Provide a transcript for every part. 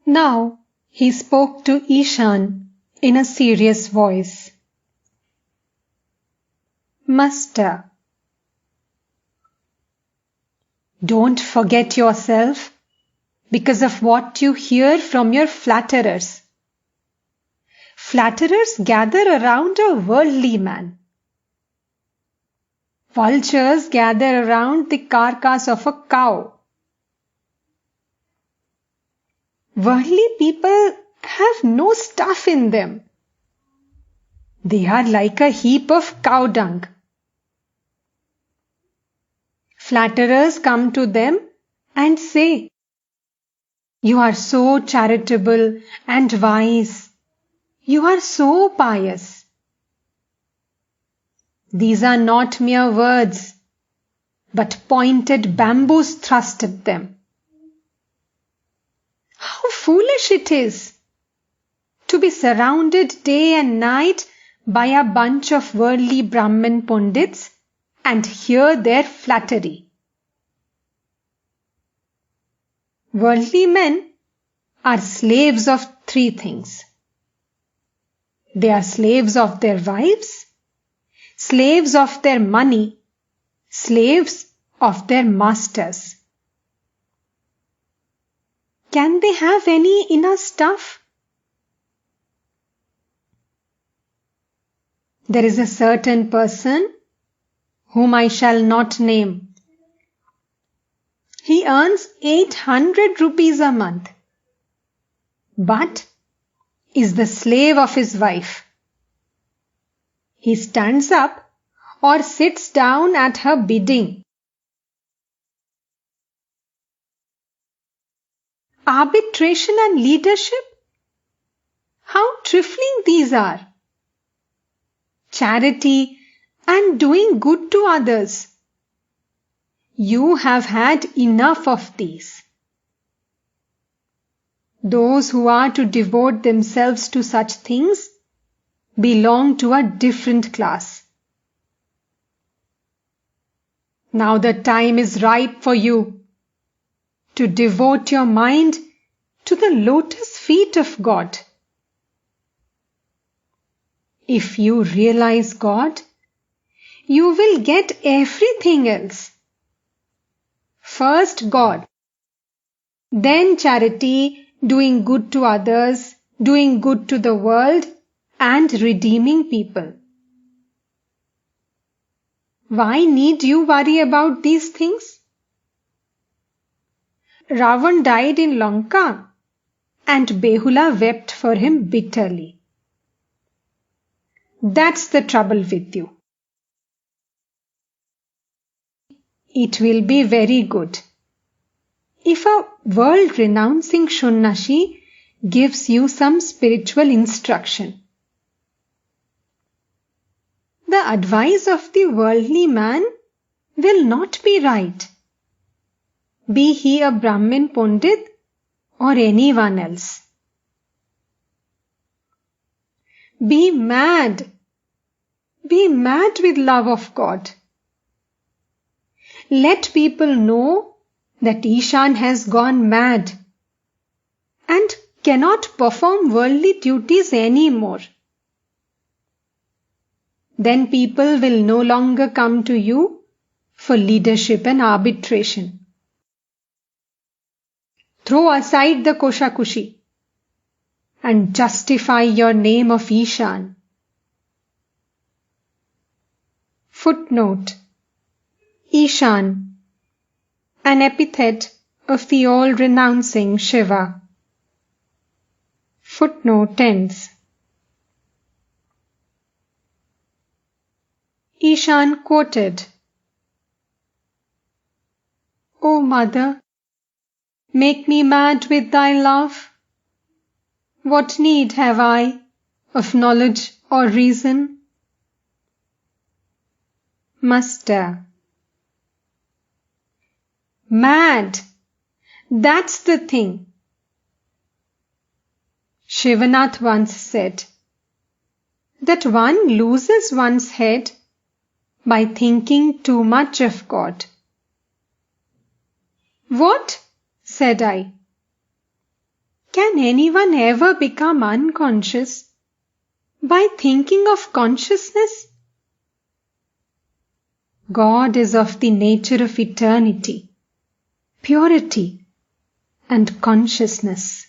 Now he spoke to Ishan in a serious voice. Master, don't forget yourself because of what you hear from your flatterers. Flatterers gather around a worldly man. Vultures gather around the carcass of a cow. Worldly people have no stuff in them. They are like a heap of cow dung. Flatterers come to them and say, "You are so charitable and wise. You are so pious." These are not mere words, but pointed bamboos thrust at them. How foolish it is to be surrounded day and night by a bunch of worldly Brahmin pundits and hear their flattery. Worldly men are slaves of three things. They are slaves of their wives, slaves of their money, slaves of their masters. Can they have any inner stuff? There is a certain person whom I shall not name. He earns 800 rupees a month, but is the slave of his wife. He stands up or sits down at her bidding. Arbitration and leadership? How trifling these are! Charity and doing good to others. You have had enough of these. Those who are to devote themselves to such things belong to a different class. Now the time is ripe for you to devote your mind to the lotus feet of God. If you realize God, you will get everything else. First God, then charity, doing good to others, doing good to the world, and redeeming people. Why need you worry about these things? Ravan died in Lanka, and Behula wept for him bitterly. That's the trouble with you. It will be very good if a world-renouncing Shunnashi gives you some spiritual instruction. The advice of the worldly man will not be right, be he a Brahmin Pundit or anyone else. Be mad with love of God. Let people know that Ishan has gone mad and cannot perform worldly duties anymore. Then people will no longer come to you for leadership and arbitration. Throw aside the Koshakushi and justify your name of Ishan. Footnote: Ishan, an epithet of the all-renouncing Shiva. Footnote ends. Ishan quoted, "O Mother, make me mad with thy love. What need have I of knowledge or reason?" Master: Mad! That's the thing. Shivanath once said that one loses one's head by thinking too much of God. What? Said I. Can anyone ever become unconscious by thinking of consciousness? God is of the nature of eternity, purity, and consciousness.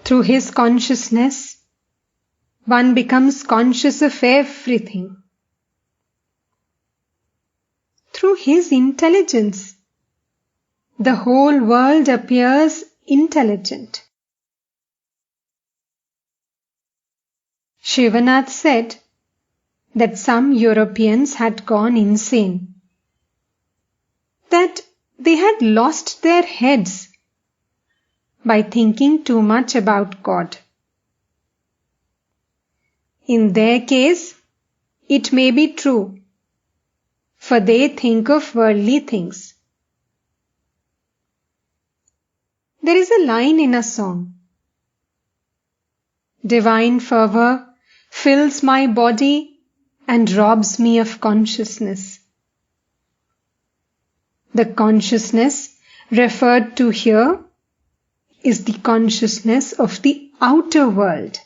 Through His consciousness, one becomes conscious of everything. Through His intelligence, the whole world appears intelligent. Shivanath said that some Europeans had gone insane, that they had lost their heads by thinking too much about God. In their case, it may be true, for they think of worldly things. There is a line in a song, "Divine fervor fills my body and robs me of consciousness." The consciousness referred to here is the consciousness of the outer world.